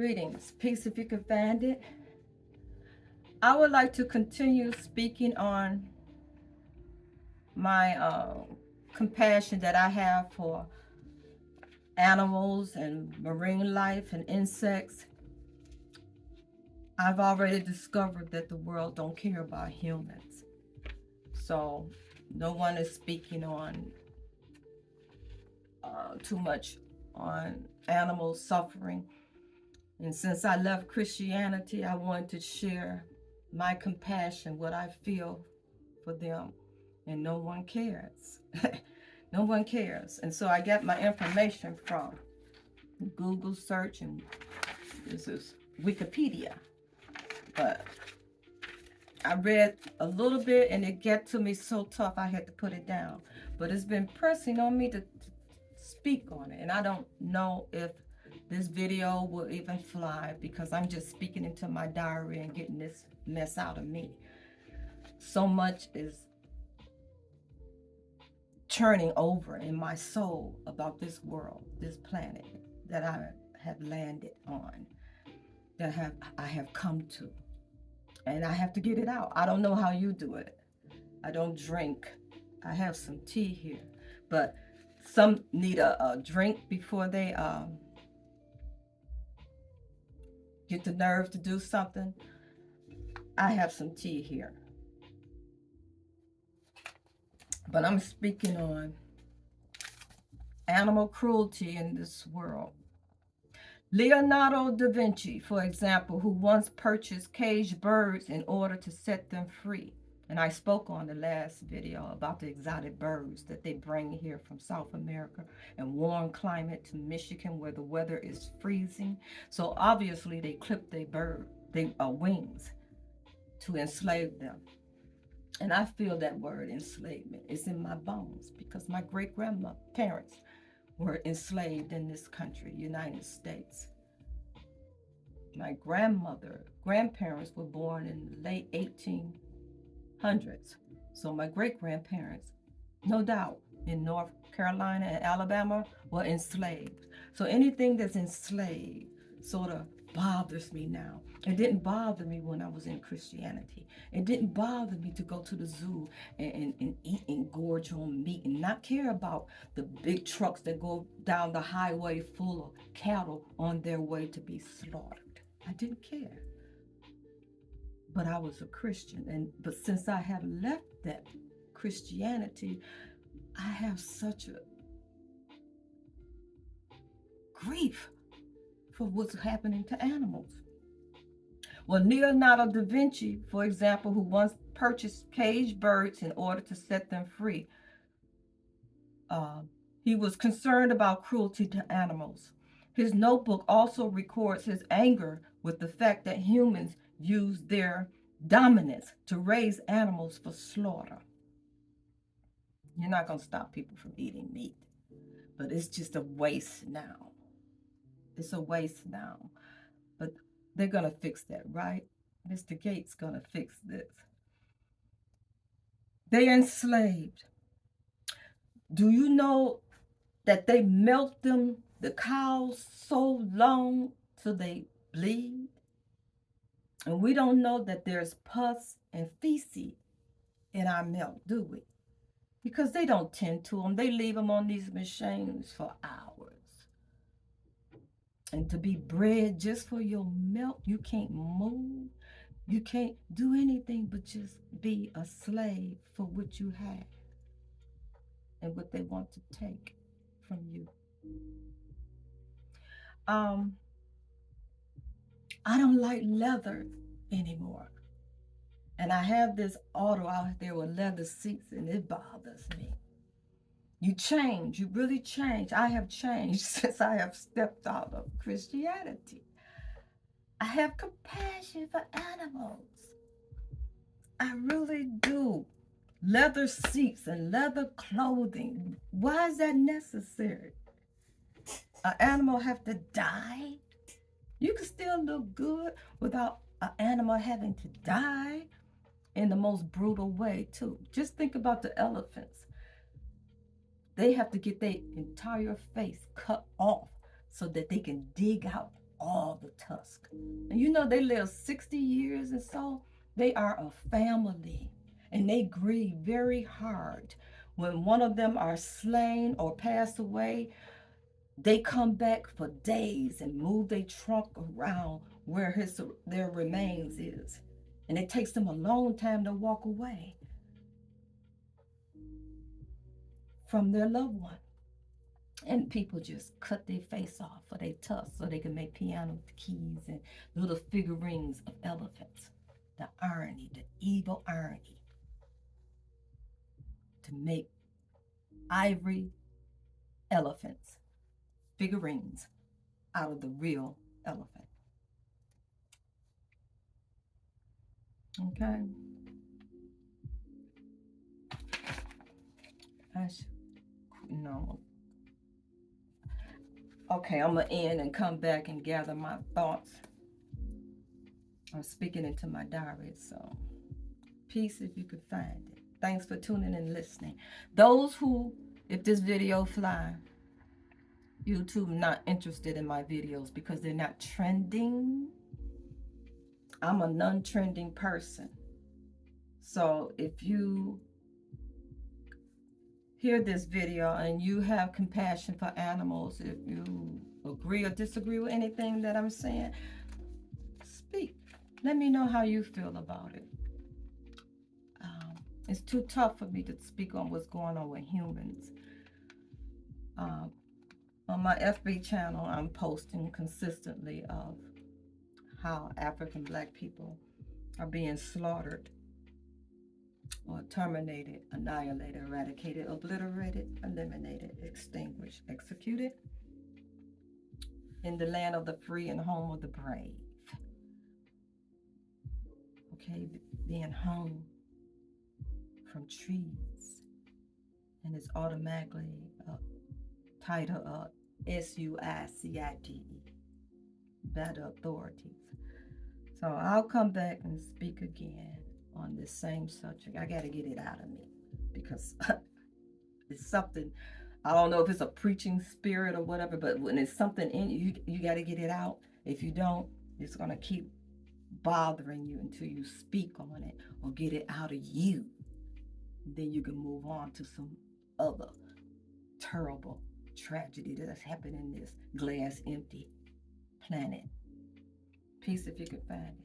Greetings. Peace if you can find it. I would like to continue speaking on my compassion that I have for animals and marine life and insects. I've already discovered that the world don't care about humans. So no one is speaking on too much on animals suffering. And since I left Christianity, I wanted to share my compassion, what I feel for them, and no one cares. No one cares. And so I got my information from Google search, and this is Wikipedia. But I read a little bit and it got to me so tough I had to put it down. But it's been pressing on me to speak on it. And I don't know if this video will even fly because I'm just speaking into my diary and getting this mess out of me. So much is turning over in my soul about this world, this planet that I have landed on, that I have come to. And I have to get it out. I don't know how you do it. I don't drink. I have some tea here. But some need a drink before they get the nerve to do something. I have some tea here. But I'm speaking on animal cruelty in this world. Leonardo da Vinci, for example, who once purchased caged birds in order to set them free. And I spoke on the last video about the exotic birds that they bring here from South America and warm climate to Michigan where the weather is freezing. So obviously they clip their wings to enslave them. And I feel that word enslavement is in my bones because my great-grandparents were enslaved in this country, United States. My grandparents were born in the late 1800s. So my great-grandparents, no doubt, in North Carolina and Alabama were enslaved. So anything that's enslaved sort of bothers me now. It didn't bother me when I was in Christianity. It didn't bother me to go to the zoo and eat and gorge on meat and not care about the big trucks that go down the highway full of cattle on their way to be slaughtered. I didn't care. But I was a Christian. But since I have left that Christianity, I have such a grief for what's happening to animals. Well, Leonardo da Vinci, for example, who once purchased caged birds in order to set them free, he was concerned about cruelty to animals. His notebook also records his anger with the fact that humans use their dominance to raise animals for slaughter. You're not going to stop people from eating meat, but it's just a waste now. It's a waste now. But they're going to fix that, right? Mr. Gates going to fix this. They're enslaved. Do you know that they milk the cows so long till they bleed? And we don't know that there's pus and feces in our milk, do we? Because they don't tend to them. They leave them on these machines for hours. And to be bred just for your milk, you can't move. You can't do anything but just be a slave for what you have and what they want to take from you. I don't like leather anymore. And I have this auto out there with leather seats and it bothers me. You change, you really change. I have changed since I have stepped out of Christianity. I have compassion for animals. I really do. Leather seats and leather clothing. Why is that necessary? An animal have to die? You can still look good without an animal having to die in the most brutal way too. Just think about the elephants. They have to get their entire face cut off so that they can dig out all the tusk. And you know they live 60 years and so. They are a family and they grieve very hard. When one of them are slain or pass away, they come back for days and move their trunk around where their remains is. And it takes them a long time to walk away from their loved one. And people just cut their face off for their tusks so they can make piano keys and little figurines of elephants. The irony, the evil irony, to make ivory elephants, figurines, out of the real elephant. Okay? No. Okay, I'm going to end and come back and gather my thoughts. I'm speaking into my diary, so peace if you could find it. Thanks for tuning and listening. Those who, if this video fly, YouTube not interested in my videos because they're not trending. I'm a non-trending person. So if you hear this video and you have compassion for animals, if you agree or disagree with anything that I'm saying, speak. Let me know how you feel about it. It's too tough for me to speak on what's going on with humans. On my FB channel, I'm posting consistently of how African Black people are being slaughtered or terminated, annihilated, eradicated, obliterated, eliminated, extinguished, executed in the land of the free and home of the brave. Okay, being hung from trees, and it's automatically title SUICIDE, better authorities. So I'll come back and speak again on this same subject. I got to get it out of me because it's something, I don't know if it's a preaching spirit or whatever, but when it's something in you, you got to get it out. If you don't, it's going to keep bothering you until you speak on it or get it out of you. Then you can move on to some other terrible tragedy that's happened in this glass empty planet. Peace if you can find it.